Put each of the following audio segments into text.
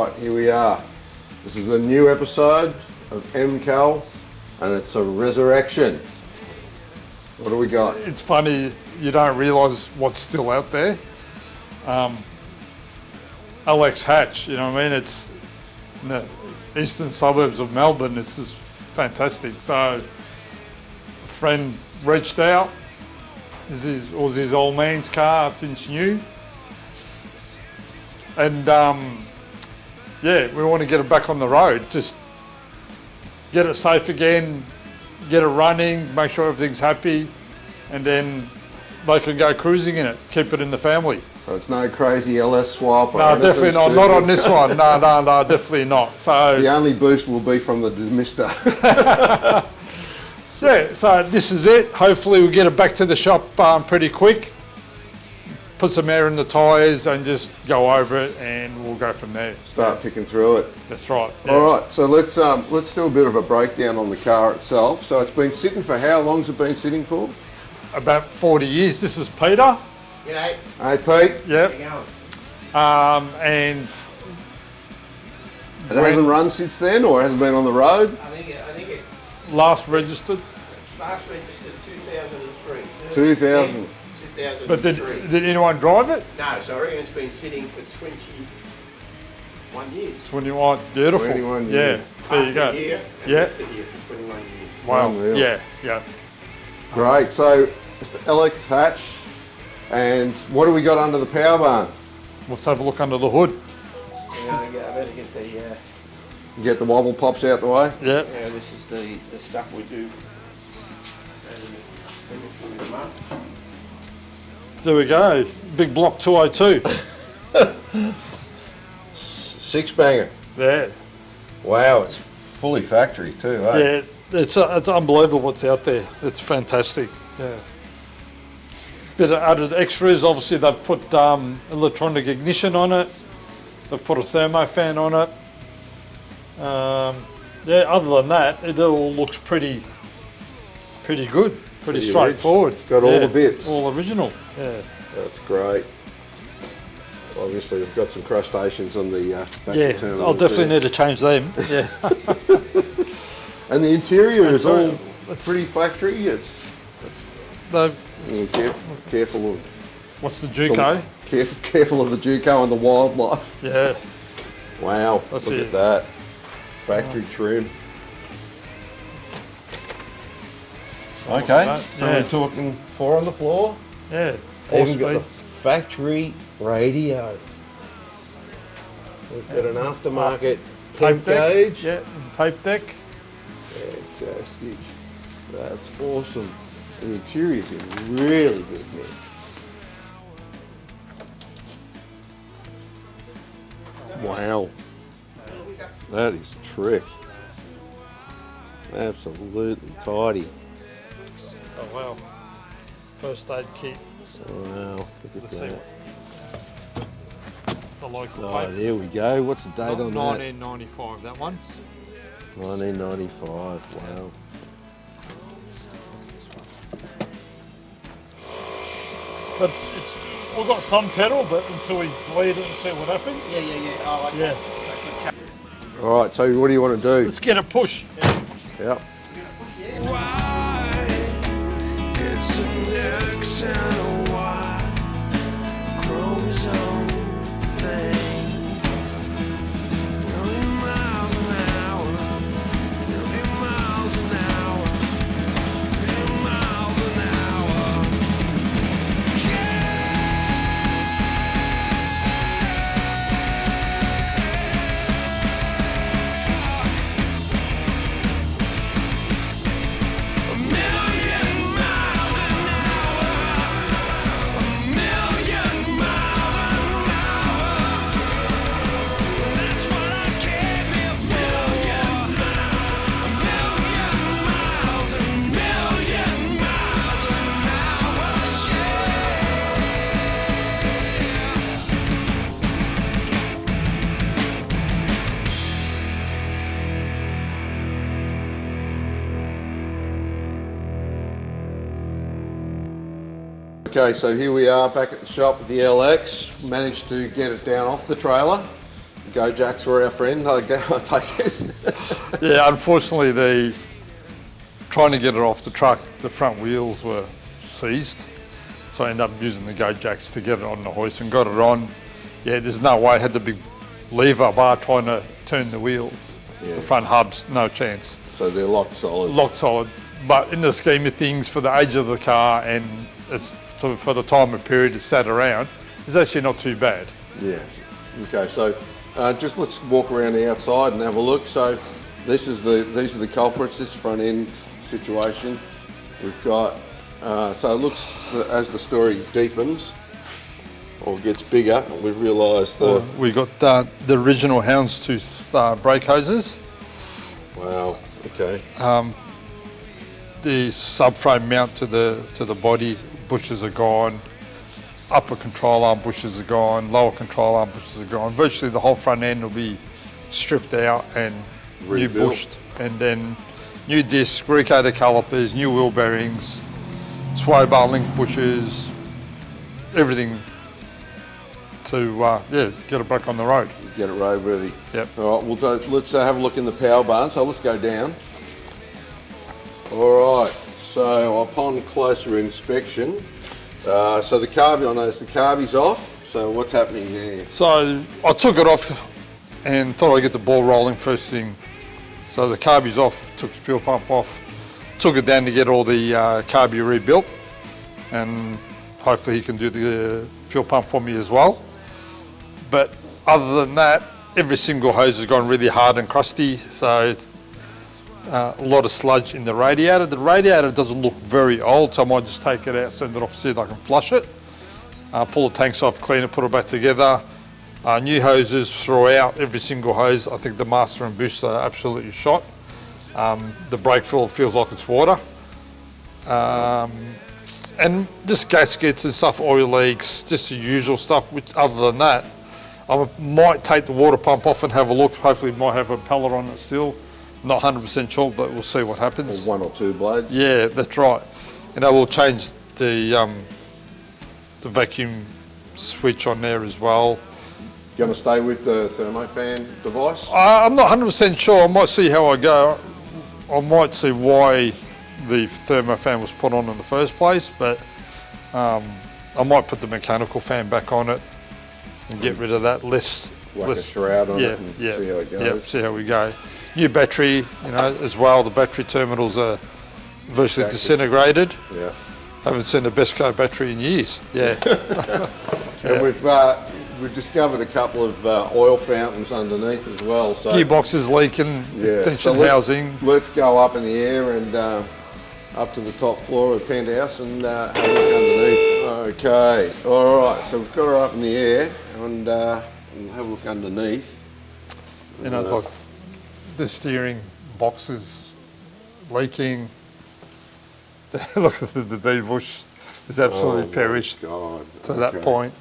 Right, here we are. This is a new episode of MCal, and it's a resurrection. What do we got? It's funny, you don't realise what's still out there. Alex Hatch, you know what I mean? It's in the eastern suburbs of Melbourne. It's just fantastic. So a friend reached out. This was his old man's car since new. And yeah, we want to get it back on the road. Just get it safe again, get it running, make sure everything's happy, and then they can go cruising in it, keep it in the family. So it's no crazy LS swap? No, definitely not. Not on this one. No, definitely not. So the only boost will be from the demister. Yeah, so this is it. Hopefully we'll get it back to the shop pretty quick. Put some air in the tyres and just go over it, and we'll go from there. Start picking through it. That's right. Yeah. All right, so let's do a bit of a breakdown on the car itself. So it's been sitting for how long's it been sitting for? About 40 years. This is Peter. G'day. Hey Pete. Yep. How you going? And It hasn't run since then, or it hasn't been on the road? I think it last registered. last registered 2003. 2000. 2003. But did anyone drive it? No, sorry, and it's been sitting for 21 years. 21. Beautiful. 21 Yeah. years. There you go. Here, and Yeah. left it here for 21 years. Wow. Unreal. Yeah. Great. So it's the LX hatch, and what do we got under the power barn? Let's have a look under the hood. I better get the. Get the wobble pops out the way. Yeah. Yeah, this is the stuff we do. There we go. Big block 202. Six banger. Yeah. Wow, it's fully factory too, eh? Yeah. It's unbelievable what's out there. It's fantastic. Yeah. Bit of added extras. Obviously, they've put electronic ignition on it. They've put a thermo fan on it. Yeah. Other than that, it all looks pretty good. Pretty straightforward. It's got all the bits. All original. Yeah. That's great. Obviously, we've got some crustaceans on the battery Yeah. terminals I'll definitely there. need to change them. Yeah. And the interior is all It's- pretty factory. They've. Careful of What's the Juco? careful of the Juco and the wildlife. Yeah. Wow, That's look it. at that. Factory trim. Okay, that, so yeah. we're talking 4 on the floor. Yeah. Even got the 4-speed. factory radio. We've got an aftermarket Tape temp deck. gauge. Yeah. And tape deck. Fantastic. That's awesome. The interior's in really good nick. Wow. That is trick. Absolutely tidy. Oh wow. First aid kit. Wow, look at Let's see that. The local Oh, paper. there we go. What's the date on that? 1995. That one. 1995. Wow. But we've got some pedal, but until we bleed it and see what happens. Yeah. Oh, okay. Yeah. All right. So what do you want to do? Let's get a push. Yep. It's an X and a Y chromosome thing. Million miles an hour, million miles an hour, million miles an hour. A million miles an hour, a million miles an hour. That's what I came here for. A million miles, a million miles an hour. Okay, so here we are back at the shop with the LX. Managed to get it down off the trailer, Go Jacks were our friend, I take it. Yeah, unfortunately, trying to get it off the truck, the front wheels were seized. So I ended up using the Go Jacks to get it on the hoist and got it on. Yeah, there's no way. I had the big lever bar trying to turn the wheels. Yeah. The front hubs, no chance. So they're locked solid. Locked solid. But in the scheme of things, for the age of the car and it's for the time of period it sat around, it's actually not too bad. Yeah. Okay, so just let's walk around the outside and have a look. So these are the culprits, this front end situation. We've got, so it looks, as the story deepens or gets bigger, we've realised that... We got the original houndstooth brake hoses. Wow, okay. The subframe mount to the body, bushes are gone. Upper control arm bushes are gone. Lower control arm bushes are gone. Virtually the whole front end will be stripped out and new bushed. And then new discs, recoated calipers, new wheel bearings, sway bar link bushes, everything to get it back on the road. Get it roadworthy. Yep. All right, let's have a look in the power barn. So let's go down. All right, so upon closer inspection, so the carby, I noticed the carby's off. So what's happening there? So I took it off and thought I'd get the ball rolling first thing. So the carby's off, took the fuel pump off, took it down to get all the carby rebuilt, and hopefully he can do the fuel pump for me as well. But other than that, every single hose has gone really hard and crusty, so it's a lot of sludge in the radiator. The radiator doesn't look very old, so I might just take it out, send it off, see if I can flush it. Pull the tanks off, clean it, put it back together. New hoses throughout, every single hose. I think the master and booster are absolutely shot. The brake fluid feels like it's water. And just gaskets and stuff, oil leaks, just the usual stuff, which other than that, I might take the water pump off and have a look. Hopefully it might have a impeller on it still. Not 100% sure, but we'll see what happens. Or one or two blades. Yeah, that's right. We'll change the vacuum switch on there as well. Going to stay with the thermofan device? I'm not 100% sure. I might see how I go. I might see why the thermofan was put on in the first place, but I might put the mechanical fan back on it and get rid of that. Less a shroud on it and see how it goes. Yeah, see how we go. New battery, as well. The battery terminals are virtually disintegrated. Yeah. Haven't seen a Besco battery in years. Yeah. And we've discovered a couple of oil fountains underneath as well. So Gearbox is leaking, extension housing. Let's go up in the air and up to the top floor of the penthouse and have a look underneath. Okay, all right, so we've got her up in the air and we'll have a look underneath. It's like the steering box is leaking. Look at the D-bush is absolutely perished to that point.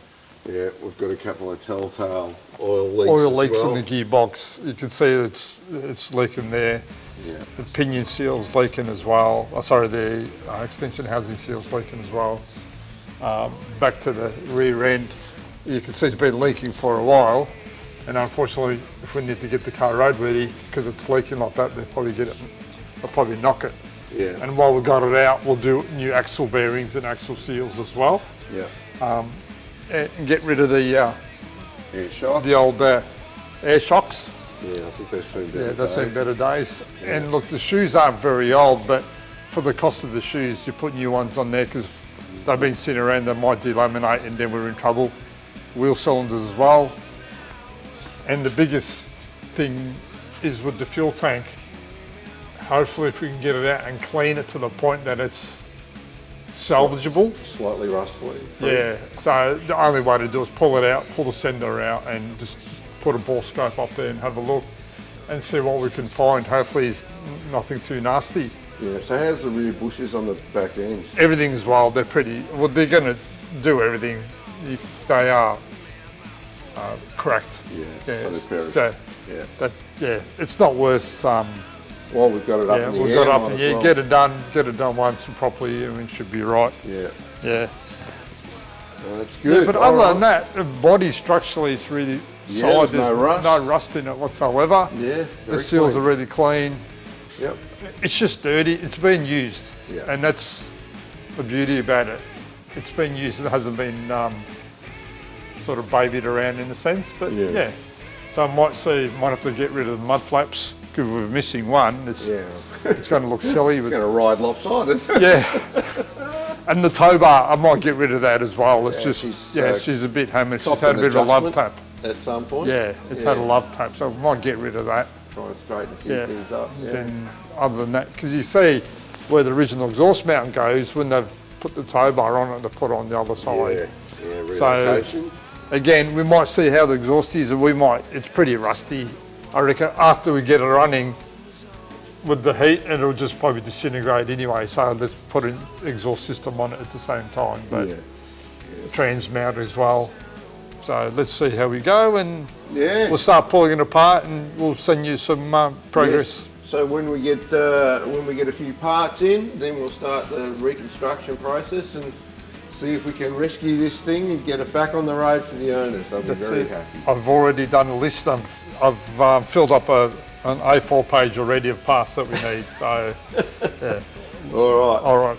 Yeah, we've got a couple of telltale oil leaks. Oil leaks well. in the gearbox. You can see it's leaking there. Yeah. The pinion seal's leaking as well. The extension housing seal's leaking as well. Back to the rear end, you can see it's been leaking for a while. And unfortunately, if we need to get the car roadworthy, because it's leaking like that, they'll probably knock it. Yeah. And while we've got it out, we'll do new axle bearings and axle seals as well. Yeah. And get rid of the air shocks. The old air shocks. Yeah, I think they've seen better days. Yeah, they've seen better days. Yeah. And look, the shoes aren't very old, but for the cost of the shoes, you put new ones on there because they've been sitting around, they might delaminate and then we're in trouble. Wheel cylinders as well. And the biggest thing is with the fuel tank. Hopefully if we can get it out and clean it to the point that it's salvageable. Slightly rustly. Yeah, so the only way to do is pull it out, pull the sender out and just put a ball scope up there and have a look and see what we can find. Hopefully it's nothing too nasty. Yeah, so how's the rear bushes on the back ends? Everything as well, they're they're going to do everything. They are cracked. Yeah, so it's not worth... well, we've got it up in the air. We've got it up in the air. Get it done once and properly, and it should be right. Yeah. Yeah. Well, that's good. Yeah, but other than that, the body structurally, it's really Yeah, there's no rust. no rust in it whatsoever. Yeah, The seals are really clean. Yep. It's just dirty. It's been used, Yeah. and that's the beauty about it. It's been used. It hasn't been sort of babied around in a sense, but Yeah. yeah. So I might have to get rid of the mud flaps because we're missing one. It's going to look silly. It's going to ride lopsided. Yeah. And the tow bar, I might get rid of that as well. It's Yeah, she's a bit hammered. She's Copped had a an bit of a love adjustment tap. at some point. Yeah, it's had a love tap, so I might get rid of that. Try and straighten a few Yeah. things up. Yeah. Then other than that, because you see where the original exhaust mount goes, when they've put the tow bar on it, they put it on the other side. Yeah, So relocation. again, we might see how the exhaust is, and it's pretty rusty. I reckon after we get it running with the heat, it'll just probably disintegrate anyway. So let's put an exhaust system on it at the same time, but trans mount as well. So let's see how we go, and we'll start pulling it apart, and we'll send you some progress. Yes. So when we get a few parts in, then we'll start the reconstruction process and see if we can rescue this thing and get it back on the road for the owners. They'll be very happy. I've already done a list. I've filled up an A4 page already of parts that we need. So yeah. All right. All right.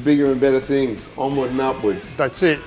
Bigger and better things. Onward and upward. That's it.